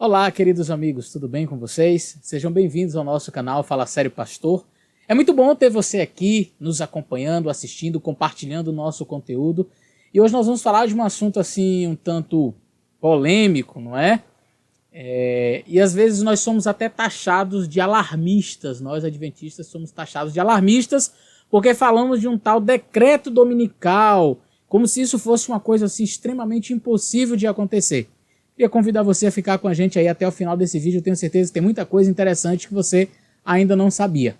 Olá, queridos amigos, tudo bem com vocês? Sejam bem-vindos ao nosso canal Fala Sério Pastor. É muito bom ter você aqui, nos acompanhando, assistindo, compartilhando o nosso conteúdo. E hoje nós vamos falar de um assunto assim, um tanto polêmico, não é? E às vezes nós somos até taxados de alarmistas, nós adventistas somos taxados de alarmistas, porque falamos de um tal decreto dominical, como se isso fosse uma coisa assim extremamente impossível de acontecer. Queria convidar você a ficar com a gente aí até o final desse vídeo, eu tenho certeza que tem muita coisa interessante que você ainda não sabia.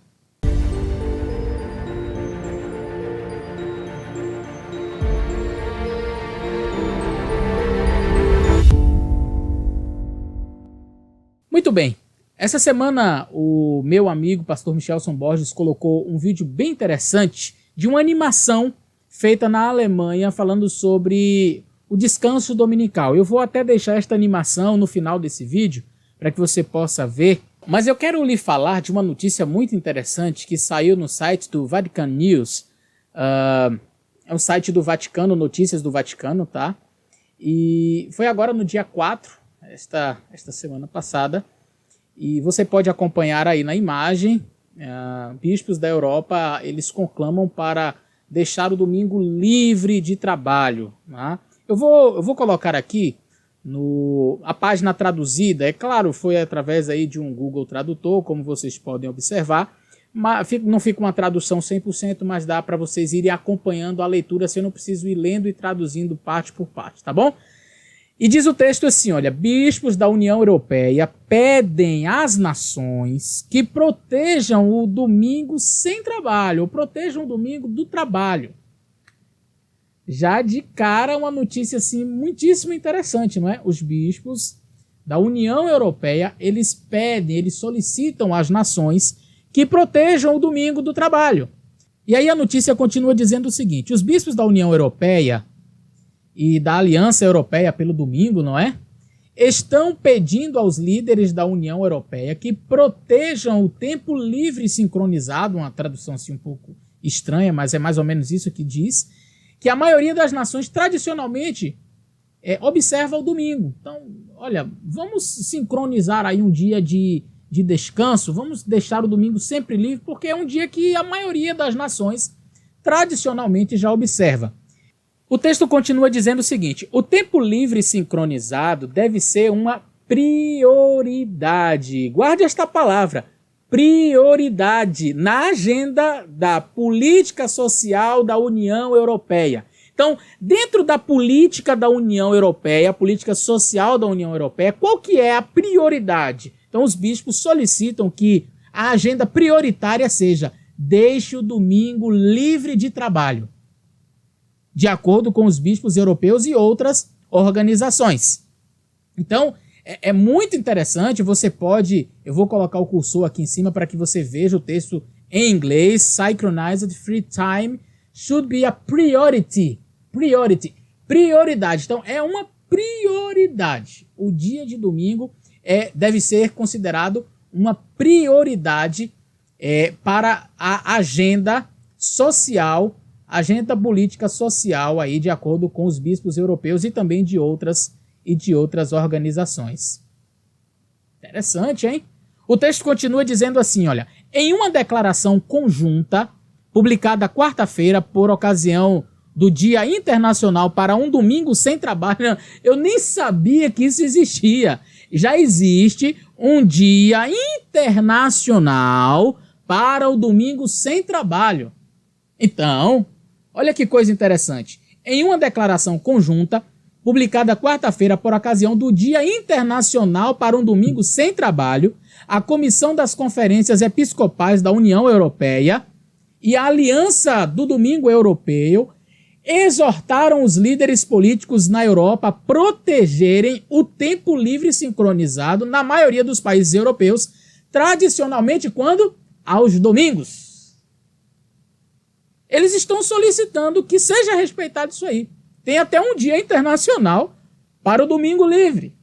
Muito bem, essa semana o meu amigo pastor Michelson Borges colocou um vídeo bem interessante de uma animação feita na Alemanha falando sobre o descanso dominical. Eu vou até deixar esta animação no final desse vídeo para que você possa ver, mas eu quero lhe falar de uma notícia muito interessante que saiu no site do Vatican News. É um site do Vaticano, Notícias do Vaticano, tá? E foi agora no dia 4, esta semana passada, e você pode acompanhar aí na imagem, bispos da Europa, eles conclamam para deixar o domingo livre de trabalho, tá? Eu vou colocar aqui a página traduzida, é claro, foi através aí de um Google Tradutor, como vocês podem observar, mas não fica uma tradução 100%, mas dá para vocês irem acompanhando a leitura, se eu não preciso ir lendo e traduzindo parte por parte, tá bom? E diz o texto assim, olha, bispos da União Europeia pedem às nações que protejam o domingo sem trabalho, ou protejam o domingo do trabalho. Já de cara uma notícia assim muitíssimo interessante, não é? Os bispos da União Europeia, eles solicitam às nações que protejam o domingo do trabalho. E aí a notícia continua dizendo o seguinte, os bispos da União Europeia e da Aliança Europeia pelo Domingo, não é? Estão pedindo aos líderes da União Europeia que protejam o tempo livre sincronizado, uma tradução assim um pouco estranha, mas é mais ou menos isso que diz, que a maioria das nações tradicionalmente observa o domingo. Então, olha, vamos sincronizar aí um dia de descanso, vamos deixar o domingo sempre livre, porque é um dia que a maioria das nações tradicionalmente já observa. O texto continua dizendo o seguinte, o tempo livre sincronizado deve ser uma prioridade. Guarde esta palavra, prioridade na agenda da política social da União Europeia. Então, dentro da política da União Europeia, a política social da União Europeia, qual que é a prioridade? Então, os bispos solicitam que a agenda prioritária seja deixe o domingo livre de trabalho, de acordo com os bispos europeus e outras organizações. Então, é muito interessante, eu vou colocar o cursor aqui em cima para que você veja o texto em inglês. Synchronized free time should be a priority. Prioridade. Então, é uma prioridade. O dia de domingo deve ser considerado uma prioridade para a agenda social, agenda política social, aí, de acordo com os bispos europeus e também de outras organizações. Interessante, hein? O texto continua dizendo assim, olha, em uma declaração conjunta, publicada quarta-feira por ocasião do Dia Internacional para um Domingo Sem Trabalho, eu nem sabia que isso existia. Já existe um Dia Internacional para o Domingo Sem Trabalho. Então, olha que coisa interessante. Em uma declaração conjunta, publicada quarta-feira por ocasião do Dia Internacional para um Domingo Sem Trabalho, a Comissão das Conferências Episcopais da União Europeia e a Aliança do Domingo Europeu exortaram os líderes políticos na Europa a protegerem o tempo livre sincronizado na maioria dos países europeus, tradicionalmente quando? Aos domingos. Eles estão solicitando que seja respeitado isso aí. Tem até um dia internacional para o domingo livre.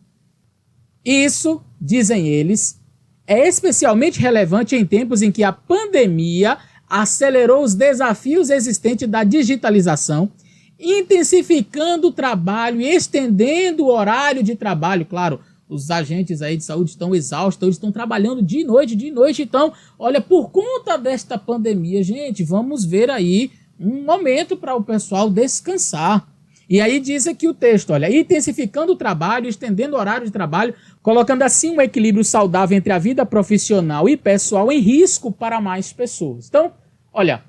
Isso, dizem eles, é especialmente relevante em tempos em que a pandemia acelerou os desafios existentes da digitalização, intensificando o trabalho e estendendo o horário de trabalho. Claro, os agentes aí de saúde estão exaustos, eles estão trabalhando dia e noite. Então, olha, por conta desta pandemia, gente, vamos ver aí um momento para o pessoal descansar. E aí diz aqui o texto, olha, intensificando o trabalho, estendendo o horário de trabalho, colocando assim um equilíbrio saudável entre a vida profissional e pessoal em risco para mais pessoas. Então, olha,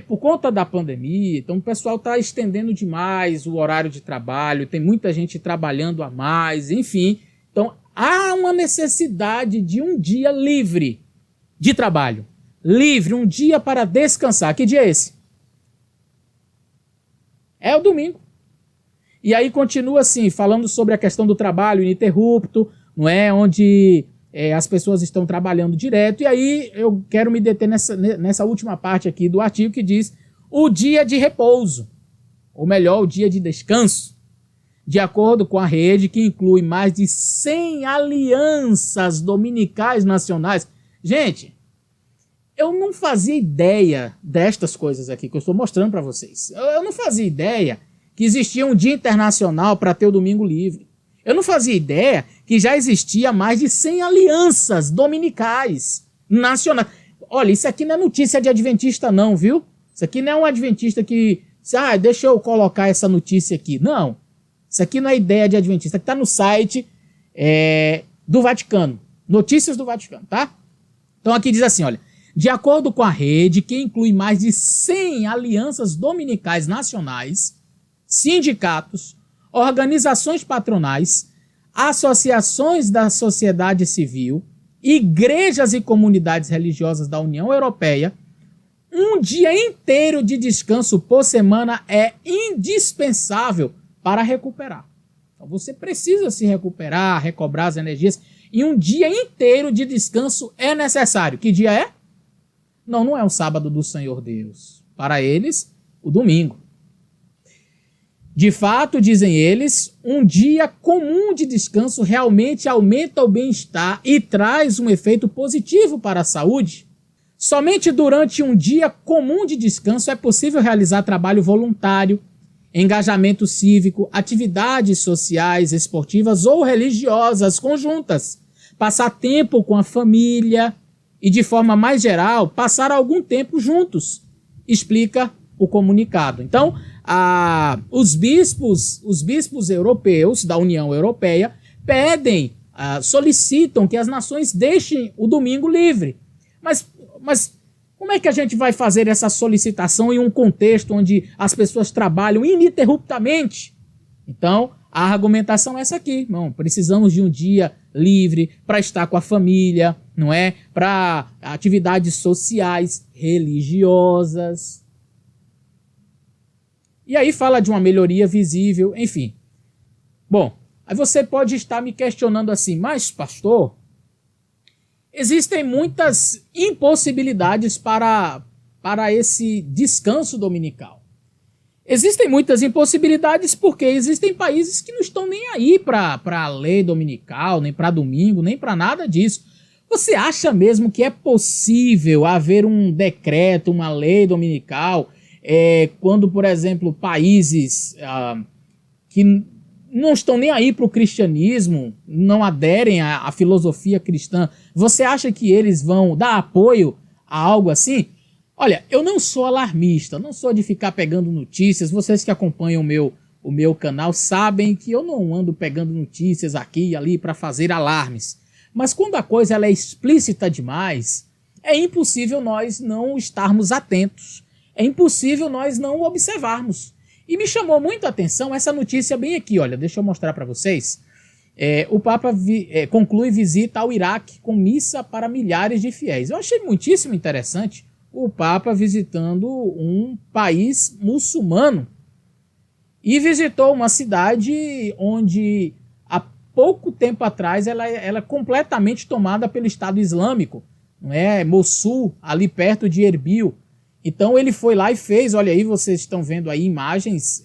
por conta da pandemia, então o pessoal está estendendo demais o horário de trabalho, tem muita gente trabalhando a mais, enfim. Então, há uma necessidade de um dia livre de trabalho. Livre, um dia para descansar. Que dia é esse? É o domingo. E aí continua assim, falando sobre a questão do trabalho ininterrupto, não é? Onde as pessoas estão trabalhando direto. E aí eu quero me deter nessa última parte aqui do artigo que diz o dia de repouso, ou melhor, o dia de descanso. De acordo com a rede, que inclui mais de 100 alianças dominicais nacionais. Gente, eu não fazia ideia destas coisas aqui que eu estou mostrando para vocês. Eu não fazia ideia que existia um dia internacional para ter o domingo livre. Eu não fazia ideia que já existia mais de 100 alianças dominicais nacionais. Olha, isso aqui não é notícia de adventista não, viu? Isso aqui não é um adventista que... deixa eu colocar essa notícia aqui. Não. Isso aqui não é ideia de adventista. Isso aqui está no site do Vaticano. Notícias do Vaticano, tá? Então aqui diz assim, olha. De acordo com a rede, que inclui mais de 100 alianças dominicais nacionais, sindicatos, organizações patronais, associações da sociedade civil, igrejas e comunidades religiosas da União Europeia, um dia inteiro de descanso por semana é indispensável para recuperar. Então você precisa se recuperar, recobrar as energias, e um dia inteiro de descanso é necessário. Que dia é? Não é o sábado do Senhor Deus. Para eles, o domingo. De fato, dizem eles, um dia comum de descanso realmente aumenta o bem-estar e traz um efeito positivo para a saúde. Somente durante um dia comum de descanso é possível realizar trabalho voluntário, engajamento cívico, atividades sociais, esportivas ou religiosas conjuntas, passar tempo com a família e, de forma mais geral, passar algum tempo juntos, explica o comunicado. Então, os bispos europeus da União Europeia pedem, solicitam que as nações deixem o domingo livre. Mas como é que a gente vai fazer essa solicitação em um contexto onde as pessoas trabalham ininterruptamente? Então, a argumentação é essa aqui, irmão. Precisamos de um dia livre para estar com a família, não é? Para atividades sociais, religiosas. E aí fala de uma melhoria visível, enfim. Bom, aí você pode estar me questionando assim, mas pastor, existem muitas impossibilidades para esse descanso dominical. Existem muitas impossibilidades porque existem países que não estão nem aí para a lei dominical, nem para domingo, nem para nada disso. Você acha mesmo que é possível haver um decreto, uma lei dominical, quando, por exemplo, países que não estão nem aí para o cristianismo, não aderem à filosofia cristã, você acha que eles vão dar apoio a algo assim? Olha, eu não sou alarmista, não sou de ficar pegando notícias. Vocês que acompanham o meu canal sabem que eu não ando pegando notícias aqui e ali para fazer alarmes. Mas quando a coisa ela é explícita demais, é impossível nós não estarmos atentos. É impossível nós não observarmos. E me chamou muito a atenção essa notícia bem aqui, olha, deixa eu mostrar para vocês. O Papa conclui visita ao Iraque com missa para milhares de fiéis. Eu achei muitíssimo interessante o Papa visitando um país muçulmano. E visitou uma cidade onde há pouco tempo atrás ela é completamente tomada pelo Estado Islâmico. Não é? Mossul, ali perto de Erbil. Então ele foi lá e fez, olha aí, vocês estão vendo aí imagens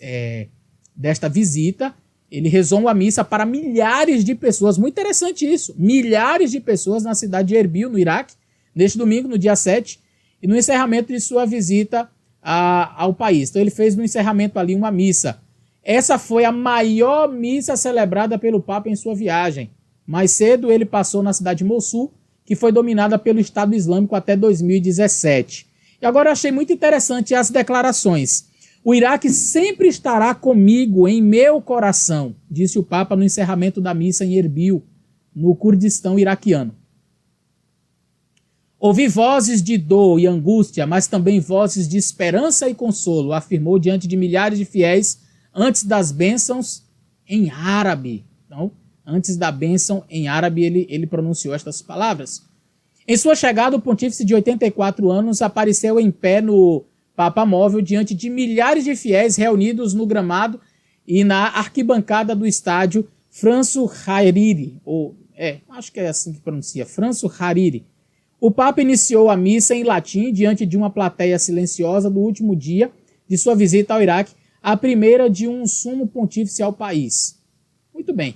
desta visita. Ele rezou uma missa para milhares de pessoas, muito interessante isso, milhares de pessoas na cidade de Erbil, no Iraque, neste domingo, no dia 7, e no encerramento de sua visita ao país. Então ele fez no encerramento ali uma missa. Essa foi a maior missa celebrada pelo Papa em sua viagem. Mais cedo ele passou na cidade de Mossul, que foi dominada pelo Estado Islâmico até 2017. E agora eu achei muito interessante as declarações. O Iraque sempre estará comigo em meu coração, disse o Papa no encerramento da missa em Erbil, no Kurdistão iraquiano. Ouvi vozes de dor e angústia, mas também vozes de esperança e consolo, afirmou diante de milhares de fiéis antes das bênçãos em árabe. Então, antes da bênção em árabe, ele pronunciou estas palavras. Em sua chegada, o pontífice de 84 anos apareceu em pé no Papa Móvel diante de milhares de fiéis reunidos no gramado e na arquibancada do estádio Franço Hariri, acho que é assim que pronuncia, Franço Hariri. O Papa iniciou a missa em latim diante de uma plateia silenciosa do último dia de sua visita ao Iraque, a primeira de um sumo pontífice ao país. Muito bem.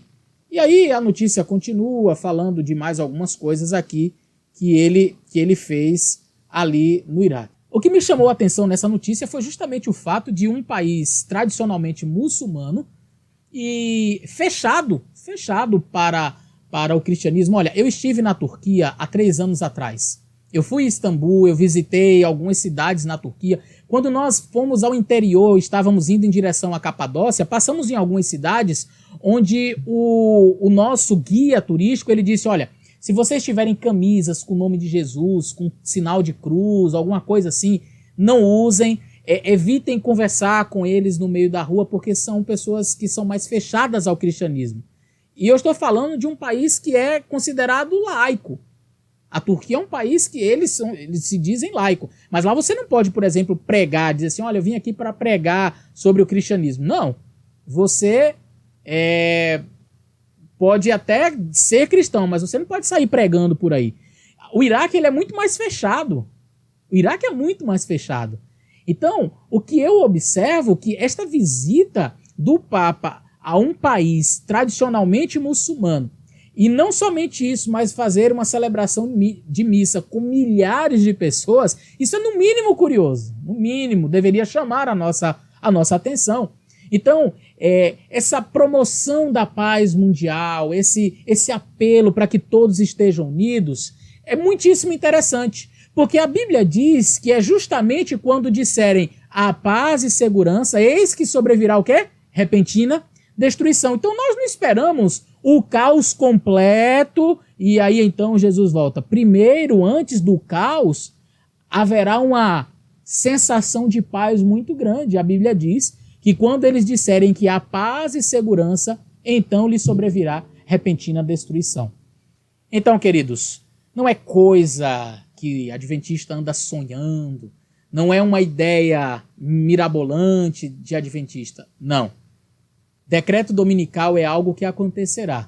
E aí a notícia continua falando de mais algumas coisas aqui que ele fez ali no Iraque. O que me chamou a atenção nessa notícia foi justamente o fato de um país tradicionalmente muçulmano e fechado para o cristianismo. Olha, eu estive na Turquia há 3 anos atrás. Eu fui a Istambul, eu visitei algumas cidades na Turquia. Quando nós fomos ao interior, estávamos indo em direção à Capadócia, passamos em algumas cidades onde o nosso guia turístico, ele disse, olha, se vocês tiverem camisas com o nome de Jesus, com sinal de cruz, alguma coisa assim, não usem, evitem conversar com eles no meio da rua, porque são pessoas que são mais fechadas ao cristianismo. E eu estou falando de um país que é considerado laico. A Turquia é um país que eles se dizem laico. Mas lá você não pode, por exemplo, pregar, dizer assim, olha, eu vim aqui para pregar sobre o cristianismo. Não. Você pode até ser cristão, mas você não pode sair pregando por aí. O Iraque ele é muito mais fechado. O Iraque é muito mais fechado. Então, o que eu observo é que esta visita do Papa a um país tradicionalmente muçulmano, e não somente isso, mas fazer uma celebração de missa com milhares de pessoas, isso é no mínimo curioso. No mínimo, deveria chamar a nossa atenção. Então, essa promoção da paz mundial, esse apelo para que todos estejam unidos, é muitíssimo interessante. Porque a Bíblia diz que é justamente quando disserem a paz e segurança, eis que sobrevirá o quê? Repentina destruição. Então nós não esperamos o caos completo e aí então Jesus volta. Primeiro, antes do caos, haverá uma sensação de paz muito grande. A Bíblia diz que quando eles disserem que há paz e segurança, então lhes sobrevirá repentina destruição. Então, queridos, não é coisa que adventista anda sonhando, não é uma ideia mirabolante de adventista, não. Decreto dominical é algo que acontecerá.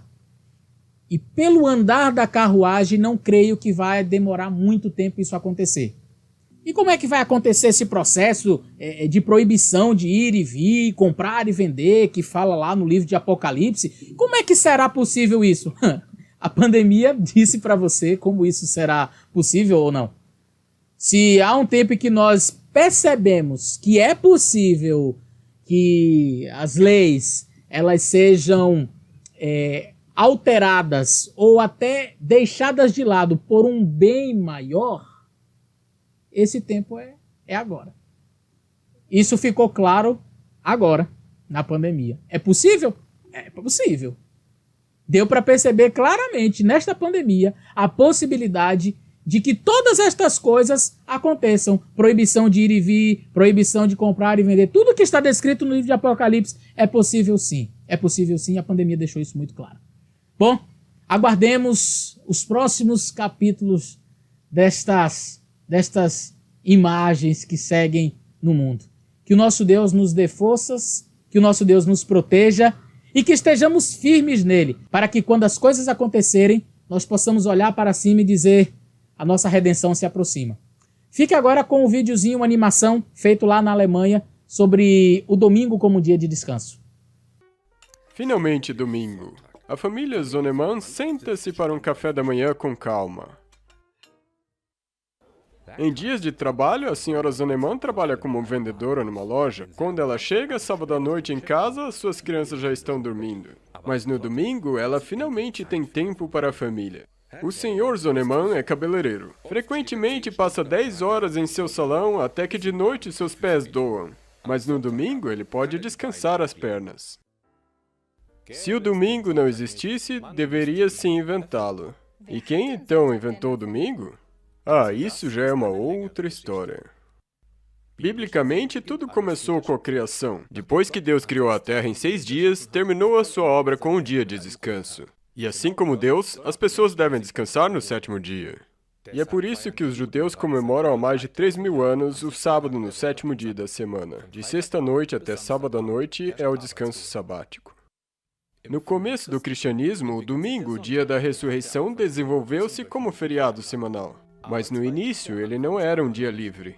E pelo andar da carruagem, não creio que vai demorar muito tempo isso acontecer. E como é que vai acontecer esse processo de proibição de ir e vir, comprar e vender, que fala lá no livro de Apocalipse? Como é que será possível isso? A pandemia disse para você como isso será possível ou não. Se há um tempo em que nós percebemos que é possível que as leis elas sejam alteradas ou até deixadas de lado por um bem maior, esse tempo é agora. Isso ficou claro agora, na pandemia. É possível? É possível. Deu para perceber claramente nesta pandemia a possibilidade de que todas estas coisas aconteçam. Proibição de ir e vir, proibição de comprar e vender. Tudo que está descrito no livro de Apocalipse é possível sim. É possível sim, a pandemia deixou isso muito claro. Bom, aguardemos os próximos capítulos destas imagens que seguem no mundo. Que o nosso Deus nos dê forças, que o nosso Deus nos proteja e que estejamos firmes nele, para que quando as coisas acontecerem, nós possamos olhar para cima e dizer: a nossa redenção se aproxima. Fique agora com um videozinho, uma animação feito lá na Alemanha sobre o domingo como dia de descanso. Finalmente domingo. A família Zonemann senta-se para um café da manhã com calma. Em dias de trabalho, a senhora Zoneman trabalha como vendedora numa loja. Quando ela chega, sábado à noite em casa, suas crianças já estão dormindo. Mas no domingo, ela finalmente tem tempo para a família. O senhor Zoneman é cabeleireiro. Frequentemente passa 10 horas em seu salão até que de noite seus pés doam. Mas no domingo, ele pode descansar as pernas. Se o domingo não existisse, deveria-se inventá-lo. E quem então inventou o domingo? Ah, isso já é uma outra história. Biblicamente, tudo começou com a criação. Depois que Deus criou a terra em 6 dias, terminou a sua obra com um dia de descanso. E assim como Deus, as pessoas devem descansar no 7º dia. E é por isso que os judeus comemoram há mais de 3.000 anos o sábado no 7º dia da semana. De sexta-noite até sábado à noite é o descanso sabático. No começo do cristianismo, o domingo, o dia da ressurreição, desenvolveu-se como feriado semanal. Mas no início, ele não era um dia livre.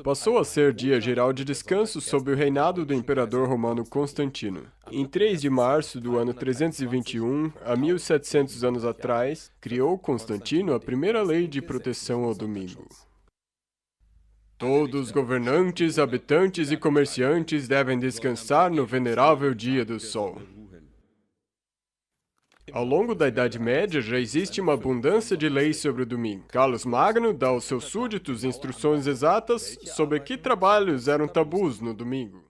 Passou a ser dia geral de descanso sob o reinado do imperador romano Constantino. Em 3 de março do ano 321, há 1.700 anos atrás, criou Constantino a primeira lei de proteção ao domingo. Todos os governantes, habitantes e comerciantes devem descansar no venerável dia do sol. Ao longo da Idade Média, já existe uma abundância de leis sobre o domingo. Carlos Magno dá aos seus súditos instruções exatas sobre que trabalhos eram tabus no domingo.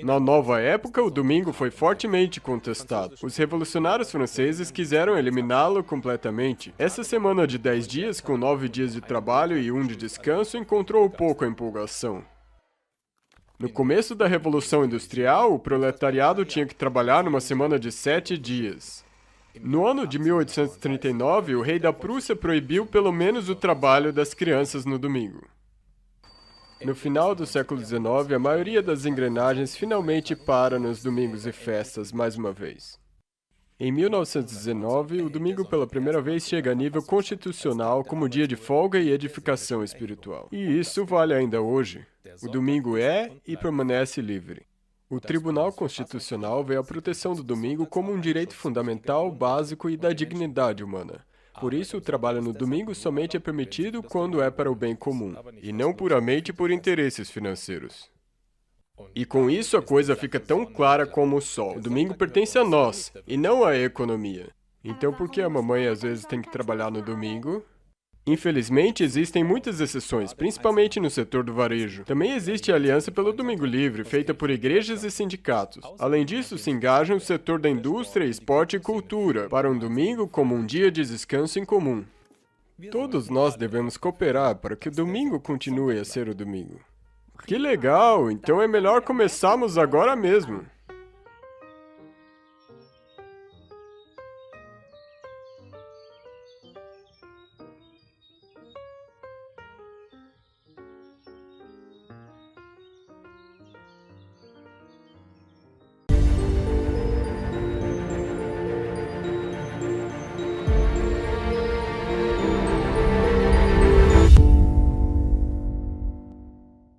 Na nova época, o domingo foi fortemente contestado. Os revolucionários franceses quiseram eliminá-lo completamente. Essa semana de 10 dias, com 9 dias de trabalho e 1 de descanso, encontrou pouca empolgação. No começo da Revolução Industrial, o proletariado tinha que trabalhar numa semana de 7 dias. No ano de 1839, o rei da Prússia proibiu pelo menos o trabalho das crianças no domingo. No final do século XIX, a maioria das engrenagens finalmente para nos domingos e festas mais uma vez. Em 1919, o domingo pela primeira vez chega a nível constitucional como dia de folga e edificação espiritual. E isso vale ainda hoje. O domingo é e permanece livre. O Tribunal Constitucional vê a proteção do domingo como um direito fundamental, básico e da dignidade humana. Por isso, o trabalho no domingo somente é permitido quando é para o bem comum, e não puramente por interesses financeiros. E com isso a coisa fica tão clara como o sol. O domingo pertence a nós, e não à economia. Então por que a mamãe às vezes tem que trabalhar no domingo? Infelizmente, existem muitas exceções, principalmente no setor do varejo. Também existe a Aliança pelo Domingo Livre, feita por igrejas e sindicatos. Além disso, se engajam o setor da indústria, esporte e cultura, para um domingo como um dia de descanso em comum. Todos nós devemos cooperar para que o domingo continue a ser o domingo. Que legal! Então é melhor começarmos agora mesmo.